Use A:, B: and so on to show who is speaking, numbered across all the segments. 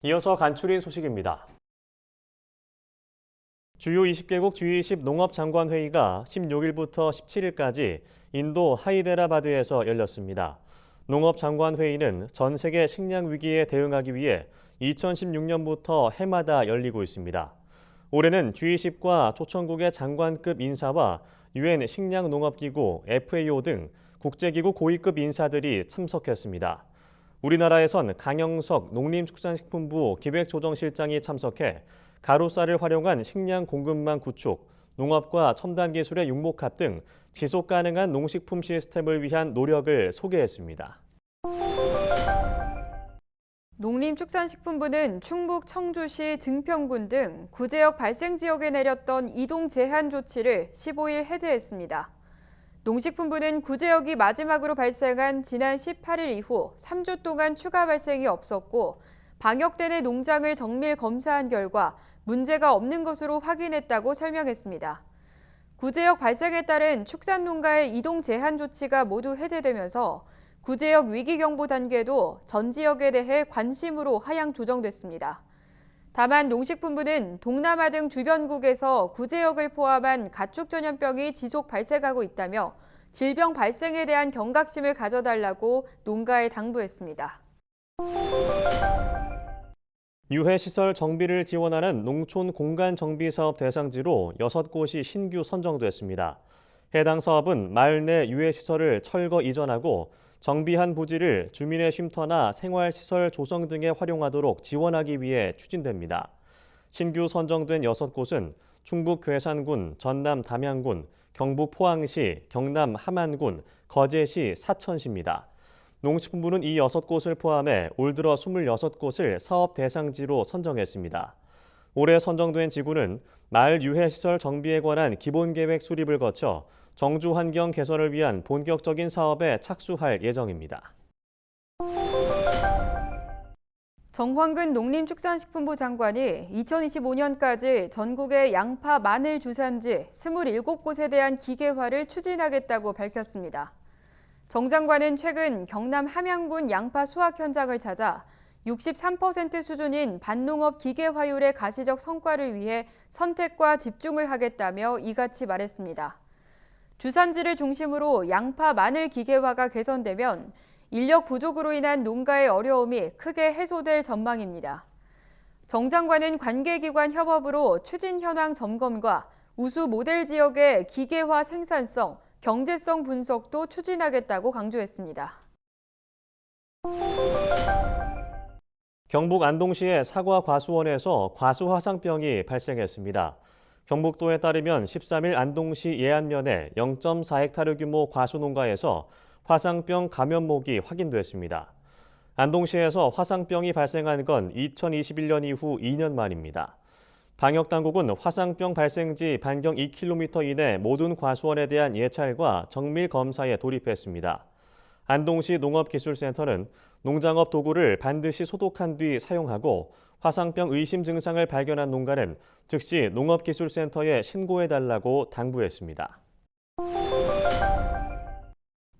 A: 이어서 간추린 소식입니다. 주요 20개국 G20 농업장관회의가 16일부터 17일까지 인도 하이데라바드에서 열렸습니다. 농업장관회의는 전 세계 식량 위기에 대응하기 위해 2016년부터 해마다 열리고 있습니다. 올해는 G20과 초청국의 장관급 인사와 UN 식량농업기구 FAO 등 국제기구 고위급 인사들이 참석했습니다. 우리나라에선 강영석 농림축산식품부 기획조정실장이 참석해 가로쌀을 활용한 식량 공급망 구축, 농업과 첨단 기술의 융복합 등 지속 가능한 농식품 시스템을 위한 노력을 소개했습니다.
B: 농림축산식품부는 충북 청주시 증평군 등 구제역 발생 지역에 내렸던 이동 제한 조치를 15일 해제했습니다. 농식품부는 구제역이 마지막으로 발생한 지난 18일 이후 3주 동안 추가 발생이 없었고 방역대 내 농장을 정밀 검사한 결과 문제가 없는 것으로 확인했다고 설명했습니다. 구제역 발생에 따른 축산농가의 이동 제한 조치가 모두 해제되면서 구제역 위기경보 단계도 전 지역에 대해 관심으로 하향 조정됐습니다. 다만 농식품부는 동남아 등 주변국에서 구제역을 포함한 가축 전염병이 지속 발생하고 있다며 질병 발생에 대한 경각심을 가져달라고 농가에 당부했습니다.
A: 유해시설 정비를 지원하는 농촌 공간 정비 사업 대상지로 6곳이 신규 선정됐습니다. 해당 사업은 마을 내 유해시설을 철거 이전하고 정비한 부지를 주민의 쉼터나 생활시설 조성 등에 활용하도록 지원하기 위해 추진됩니다. 신규 선정된 6곳은 충북 괴산군, 전남 담양군, 경북 포항시, 경남 함안군, 거제시, 사천시입니다. 농식품부는 이 6곳을 포함해 올 들어 26곳을 사업 대상지로 선정했습니다. 올해 선정된 지구는 마을 유해시설 정비에 관한 기본계획 수립을 거쳐 정주 환경 개선을 위한 본격적인 사업에 착수할 예정입니다.
B: 정황근 농림축산식품부 장관이 2025년까지 전국의 양파, 마늘 주산지 27곳에 대한 기계화를 추진하겠다고 밝혔습니다. 정 장관은 최근 경남 함양군 양파 수확 현장을 찾아 63% 수준인 밭농업 기계화율의 가시적 성과를 위해 선택과 집중을 하겠다며 이같이 말했습니다. 주산지를 중심으로 양파, 마늘 기계화가 개선되면 인력 부족으로 인한 농가의 어려움이 크게 해소될 전망입니다. 정 장관은 관계기관 협업으로 추진 현황 점검과 우수 모델 지역의 기계화 생산성, 경제성 분석도 추진하겠다고 강조했습니다.
A: 경북 안동시의 사과 과수원에서 과수 화상병이 발생했습니다. 경북도에 따르면 13일 안동시 예안면의 0.4헥타르 규모 과수 농가에서 화상병 감염목이 확인됐습니다. 안동시에서 화상병이 발생한 건 2021년 이후 2년 만입니다. 방역당국은 화상병 발생지 반경 2km 이내 모든 과수원에 대한 예찰과 정밀 검사에 돌입했습니다. 안동시 농업기술센터는 농장업 도구를 반드시 소독한 뒤 사용하고 화상병 의심 증상을 발견한 농가는 즉시 농업기술센터에 신고해달라고 당부했습니다.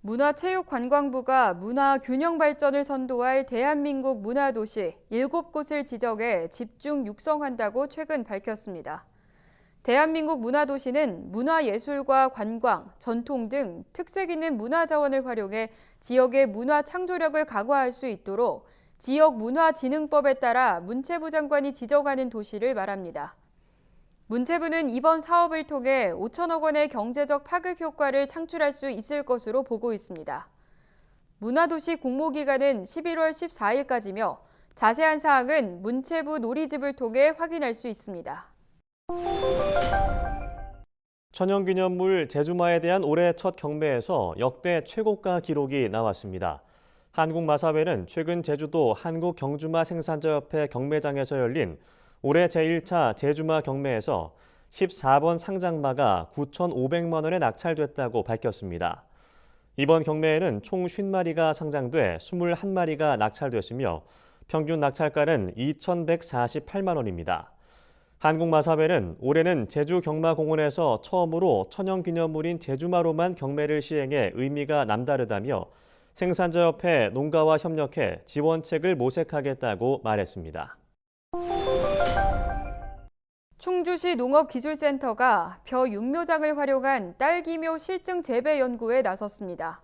B: 문화체육관광부가 문화균형 발전을 선도할 대한민국 문화도시 7곳을 지정해 집중 육성한다고 최근 밝혔습니다. 대한민국 문화도시는 문화예술과 관광, 전통 등 특색 있는 문화자원을 활용해 지역의 문화 창조력을 강화할 수 있도록 지역문화진흥법에 따라 문체부 장관이 지정하는 도시를 말합니다. 문체부는 이번 사업을 통해 5천억 원의 경제적 파급 효과를 창출할 수 있을 것으로 보고 있습니다. 문화도시 공모기간은 11월 14일까지며 자세한 사항은 문체부 놀이집을 통해 확인할 수 있습니다.
A: 천연기념물 제주마에 대한 올해 첫 경매에서 역대 최고가 기록이 나왔습니다. 한국마사회는 최근 제주도 한국경주마 생산자협회 경매장에서 열린 올해 제1차 제주마 경매에서 14번 상장마가 9,500만 원에 낙찰됐다고 밝혔습니다. 이번 경매에는 총 50마리가 상장돼 21마리가 낙찰됐으며 평균 낙찰가는 2,148만 원입니다. 한국마사회는 올해는 제주경마공원에서 처음으로 천연기념물인 제주마로만 경매를 시행해 의미가 남다르다며 생산자협회 농가와 협력해 지원책을 모색하겠다고 말했습니다.
B: 충주시 농업기술센터가 벼 육묘장을 활용한 딸기묘 실증 재배 연구에 나섰습니다.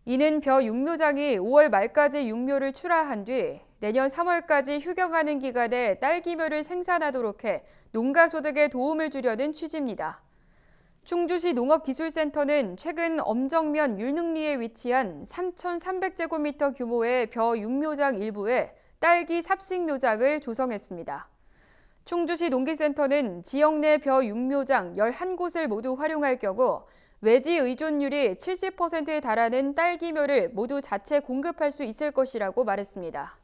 B: 이는 벼 육묘장이 5월 말까지 육묘를 출하한 뒤 내년 3월까지 휴경하는 기간에 딸기묘를 생산하도록 해 농가 소득에 도움을 주려는 취지입니다. 충주시 농업기술센터는 최근 엄정면 율능리에 위치한 3,300제곱미터 규모의 벼 육묘장 일부에 딸기 삽식묘장을 조성했습니다. 충주시 농기센터는 지역 내 벼 육묘장 11곳을 모두 활용할 경우 외지 의존율이 70%에 달하는 딸기묘를 모두 자체 공급할 수 있을 것이라고 말했습니다.